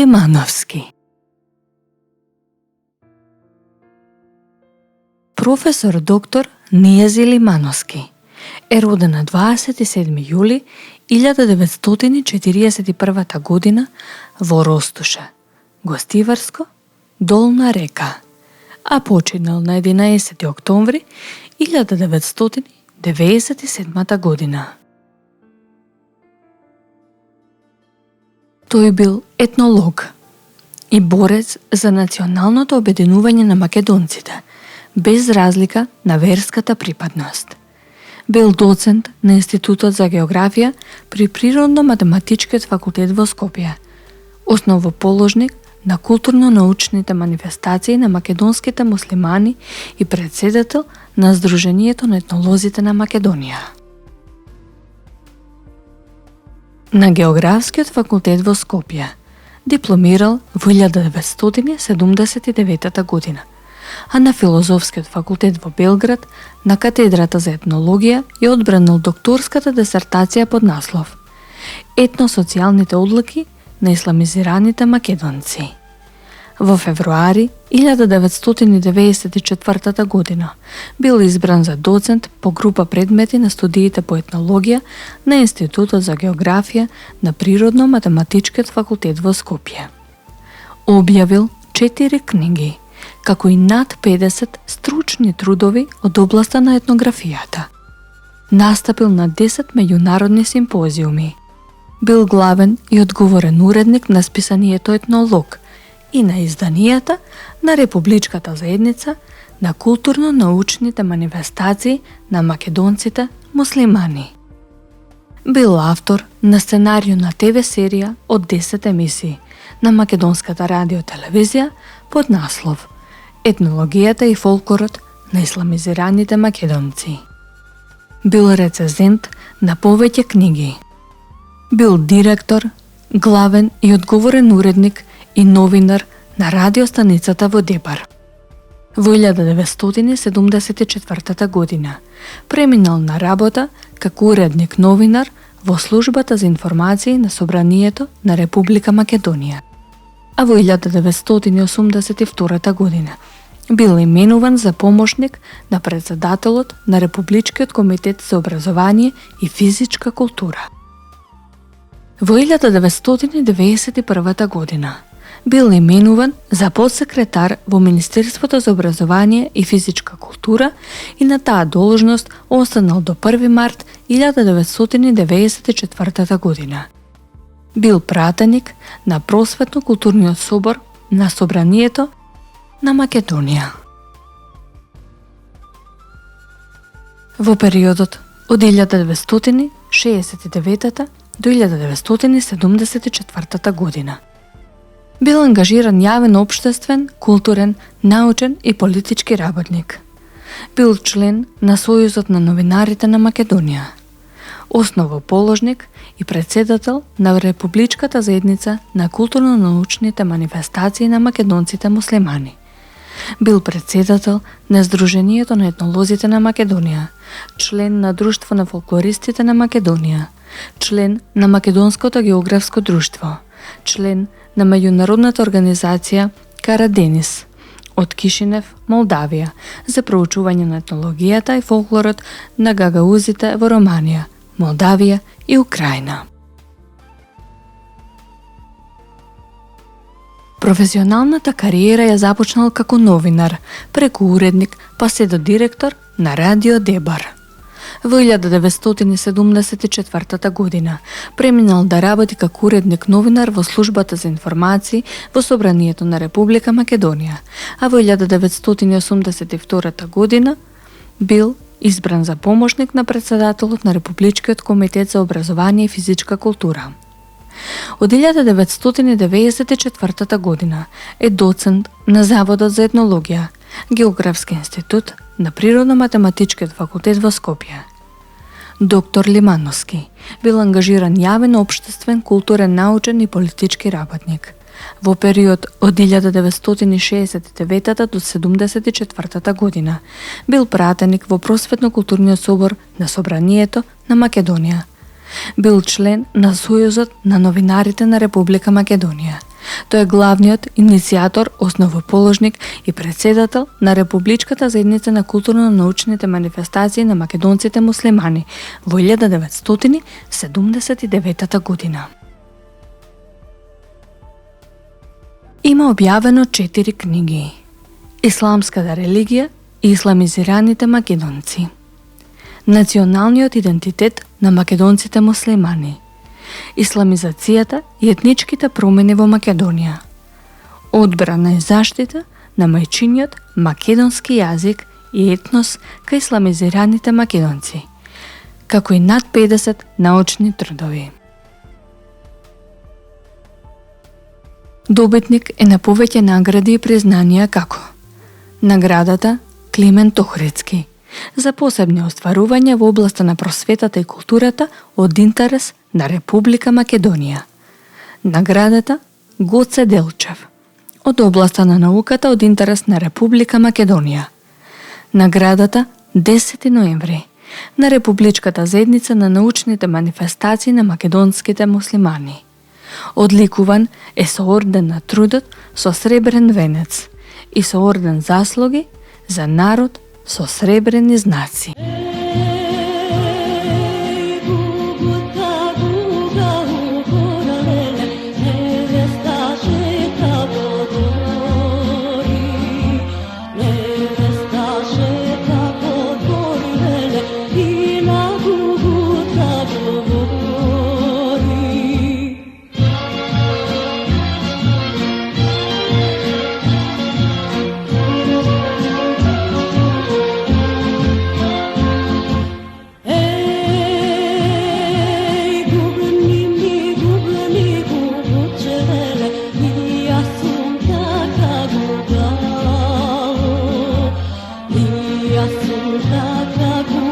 Лимановски. Професор доктор Нијази Лимановски е роден на 27. јули 1941 година во Ростуша, Гостиварско, Долна Река, а починал на 11. октомври 1997 година. Тој бил етнолог и борец за националното обединување на македонците, без разлика на верската припадност. Бил доцент на Институтот за географија при Природно-математичкиот факултет во Скопје, основоположник на културно-научните манифестации на македонските муслимани и претседател на Сдруженијето на етнолозите на Македонија. На Географскиот факултет во Скопје дипломирал во 1979 година, а на Филозофскиот факултет во Белград на катедрата за етнологија и одбранил докторската дисертација под наслов Етносоцијалните одлуки на исламизираните македонци. Во февруари 1994 година бил избран за доцент по група предмети на студиите по етнологија на Институтот за географија на Природно-математичкиот факултет во Скопје. Објавил 4 книги, како и над 50 стручни трудови од областа на етнографијата. Настапил на 10 меѓународни симпозиуми. Бил главен и одговорен уредник на списанието Етнолог и на изданијата на Републичката заедница на културно-научните манифестации на македонците муслимани. Бил автор на сценарио на ТВ серија од 10 емисии на македонската радиотелевизија под наслов Етнологијата и фолклорот на исламизираните македонци. Бил рецензент на повеќе книги. Бил директор, главен и одговорен уредник и новинар на радиостаницата во Дебар. Во 1974 година преминал на работа како уредник новинар во службата за информации на Собранието на Република Македонија. А во 1982 година бил именуван за помошник на претседателот на Републичкиот комитет за образование и физичка култура. Во 1991 година бил именуван за подсекретар во Министерството за образование и физичка култура и на таа должност останал до 1 март 1994 година. Бил пратеник на Просветно-културниот собор на Собранието на Македонија. Во периодот од 1969 до 1974 година бил ангажиран јавен општествен, културен, научен и политички работник. Бил член на Сојузот на новинарите на Македонија, основоположник и претседател на Републичката заедница на културно-научните манифестации на македонците муслимани. Бил претседател на Сдруженијето на етнолозите на Македонија, член на Друштво на фолклористите на Македонија, член на Македонското географско друштво, член на меѓународната организација Караденис од Кишинев, Молдавија, за проучување на етнологијата и фолклорот на гагаузите во Романија, Молдавија и Украина. Професионалната кариера ја започнал како новинар, преку уредник, па се до директор на Радио Дебар. Во 1974 година преминал да работи како уредник новинар во службата за информации во Собранието на Република Македонија, а во 1982 година бил избран за помошник на претседателот на Републичкиот комитет за образование и физичка култура. Од 1994 година е доцент на Заводот за етнологија, Географски институт на Природно-математичкиот факултет во Скопје. Доктор Лимановски бил ангажиран јавен општествен, културен, научен и политички работник. Во период од 1969 до 1974 година бил пратеник во Просветно-културниот собор на Собранието на Македонија. Бил член на Сојузот на новинарите на Република Македонија, Тој е главниот иницијатор, основоположник и председател на Републичката заедница на културно-научните манифестации на македонците муслимани во 1979 година. Има објавено 4 книги: Исламската религија и исламизираните македонци, Националниот идентитет на македонците муслимани, Исламизацијата и етничките промени во Македонија, Одбрана и заштита на мајчиниот македонски јазик и етнос кај исламизираните македонци, како и над 50 научни трудови. Добитник е на повеќе награди и признанија како наградата Климент Охридски за посебни остварувања во областа на просветата и културата од интерес на Република Македонија, наградата Гоце Делчев од областа на науката од интерес на Република Македонија, наградата 10 ноември на Републичката заедница на научните манифестации на македонските муслимани. Одликуван е со орден на трудот со сребрен венец и со орден заслуги за народ со сребрени знаци. Assunta